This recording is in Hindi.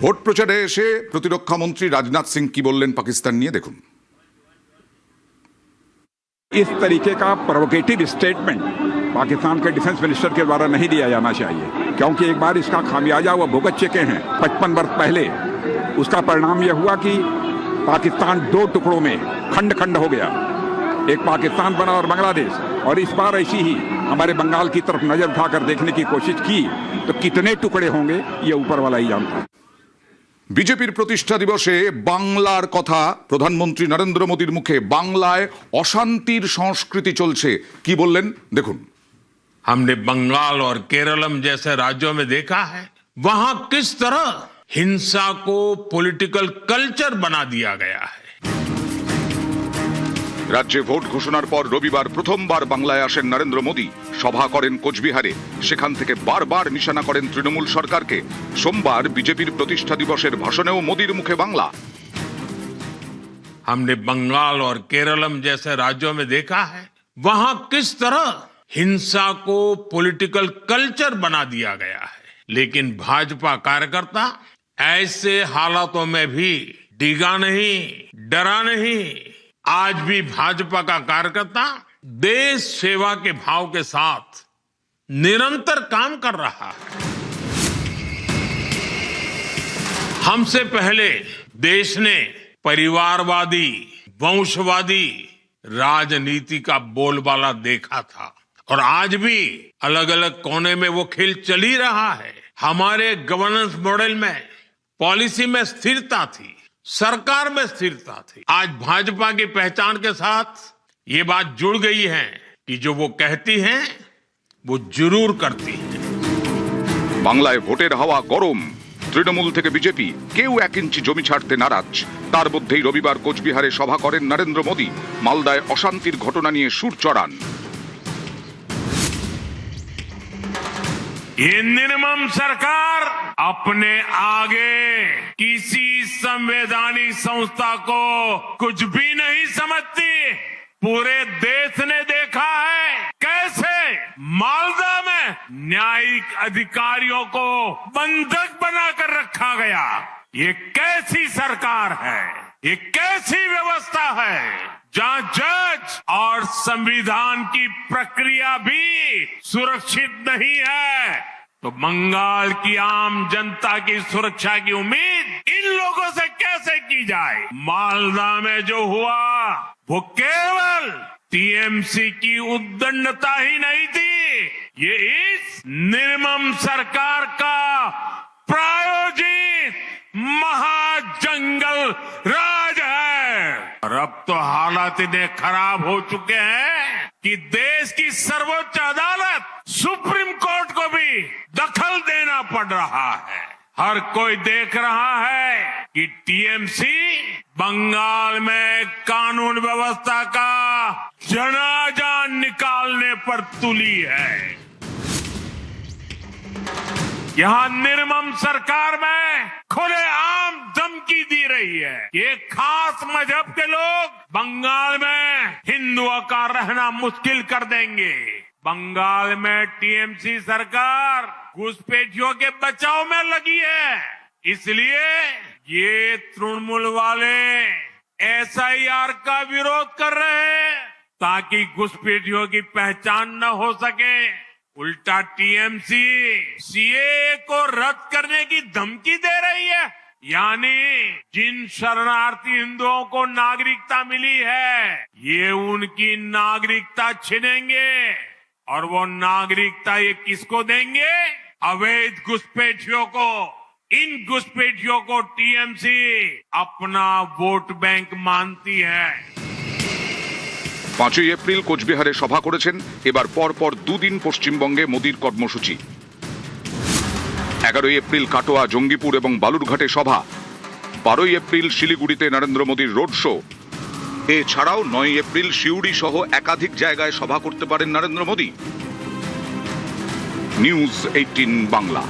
ভোট প্রচারে এসে প্রতিরক্ষা মন্ত্রী রাজনাথ সিং কি বললেন পাকিস্তান নিয়ে দেখুন। इस तरीके का प्रोवोकेटिव स्टेटमेंट पाकिस्तान के डिफेंस मिनिस्टर के द्वारा नहीं दिया जाना चाहिए, क्योंकि एक बार इसका खामियाजा वो भुगत चुके हैं 55 वर्ष पहले। उसका परिणाम यह हुआ कि पाकिस्तान दो टुकड़ों में खंड खंड हो गया, एक पाकिस्तान बना और बांग्लादेश। और इस बार ऐसी ही हमारे बंगाल की तरफ नजर उठाकर देखने की कोशिश की तो कितने टुकड़े होंगे ये ऊपर वाला ही जानता है। বিজেপির প্রতিষ্ঠা দিবসে বাংলার কথা প্রধানমন্ত্রী নরেন্দ্র মোদীর মুখে। বাংলায় অশান্তির সংস্কৃতি চলছে, কি বললেন দেখুন। हमने बंगाल और केरलम जैसे राज्यों में देखा है वहां किस तरह हिंसा को पॉलिटिकल कल्चर बना दिया गया है। রাজ্যে ভোট ঘোষণার পর রবিবার প্রথমবার বাংলায় আসেন নরেন্দ্র মোদী। সভা করেন কোচবিহারে, সেখান থেকে বারবার নিশানা করেন তৃণমূল সরকারকে। সোমবার বিজেপির প্রতিষ্ঠা দিবসের ভাষণেও মোদীর মুখে বাংলা। हमने बंगाल और केरलम जैसे राज्यों में देखा है वहां किस तरह हिंसा को पॉलिटिकल कल्चर बना दिया गया है, लेकिन भाजपा कार्यकर्ता ऐसे हालातों में भी डिगा नहीं, डरा नहीं। आज भी भाजपा का कार्यकर्ता देश सेवा के भाव के साथ निरंतर काम कर रहा है। हमसे पहले देश ने परिवारवादी, वंशवादी राजनीति का बोलबाला देखा था और आज भी अलग अलग कोने में वो खेल चल ही रहा है। हमारे गवर्नेंस मॉडल में, पॉलिसी में स्थिरता थी, सरकार में स्थिरता थी। आज भाजपा की पहचान के साथ ये बात जुड़ गई है कि जो वो कहती हैं वो जरूर करती हैं। বাংলায় ভোটের হাওয়া গরম। তৃণমূল থেকে বিজেপি কেউ 1 ইঞ্চি জমি ছাড়তে নারাজ। তার মধ্যেই রবিবার কোচবিহারে সভা করেন নরেন্দ্র মোদী। মালদায় অশান্তির ঘটনা নিয়ে সুর চড়ান। ये निर्मम सरकार अपने आगे किसी संवैधानिक संस्था को कुछ भी नहीं समझती। पूरे देश ने देखा है कैसे मालदा में न्यायिक अधिकारियों को बंधक बनाकर रखा गया। ये कैसी सरकार है, ये कैसी व्यवस्था है जहां जज और संविधान की प्रक्रिया भी सुरक्षित नहीं है। तो बंगाल की आम जनता की सुरक्षा की उम्मीद इन लोगों से कैसे की जाए। मालदा में जो हुआ वो केवल टीएमसी की उद्दंडता ही नहीं थी, ये इस निर्मम सरकार का प्रायोजित महाजंगल राज है। और अब तो हालात इतने खराब हो चुके हैं कि देश की सर्वोच्च अदालत सुप्रीम कोर्ट को भी दखल देना पड़ रहा है। हर कोई देख रहा है कि टीएमसी बंगाल में कानून व्यवस्था का जनाजा निकालने पर तुली है। यहां निर्मम सरकार में खुलेआम धमकी दी रही है। ये खास मजहब के लोग बंगाल में हिंदुओं का रहना मुश्किल कर देंगे। बंगाल में टीएमसी सरकार घुसपैठियों के बचाव में लगी है, इसलिए ये तृणमूल वाले एसआईआर का विरोध कर रहे हैं ताकि घुसपैठियों की पहचान न हो सके। उल्टा टीएमसी सीएए को रद्द करने की धमकी दे रही है। यानी जिन शरणार्थी हिंदुओं को नागरिकता मिली है ये उनकी नागरिकता छीनेंगे और वो नागरिकता ये किसको देंगे? अवैध घुसपैठियों को। इन घुसपैठियों को टीएमसी अपना वोट बैंक मानती है। 5ই এপ্রিল কোচবিহারে সভা করেছেন। এবার পরপর দুদিন পশ্চিমবঙ্গে মোদীর কর্মসূচি। 11ই এপ্রিল কাটোয়া, জঙ্গিপুর এবং বালুরঘাটে সভা। 12ই এপ্রিল শিলিগুড়িতে নরেন্দ্র মোদীর রোড শো। এছাড়াও 9ই এপ্রিল সিউড়ি সহ একাধিক জায়গায় সভা করতে পারেন নরেন্দ্র মোদী। নিউজ 18 বাংলা।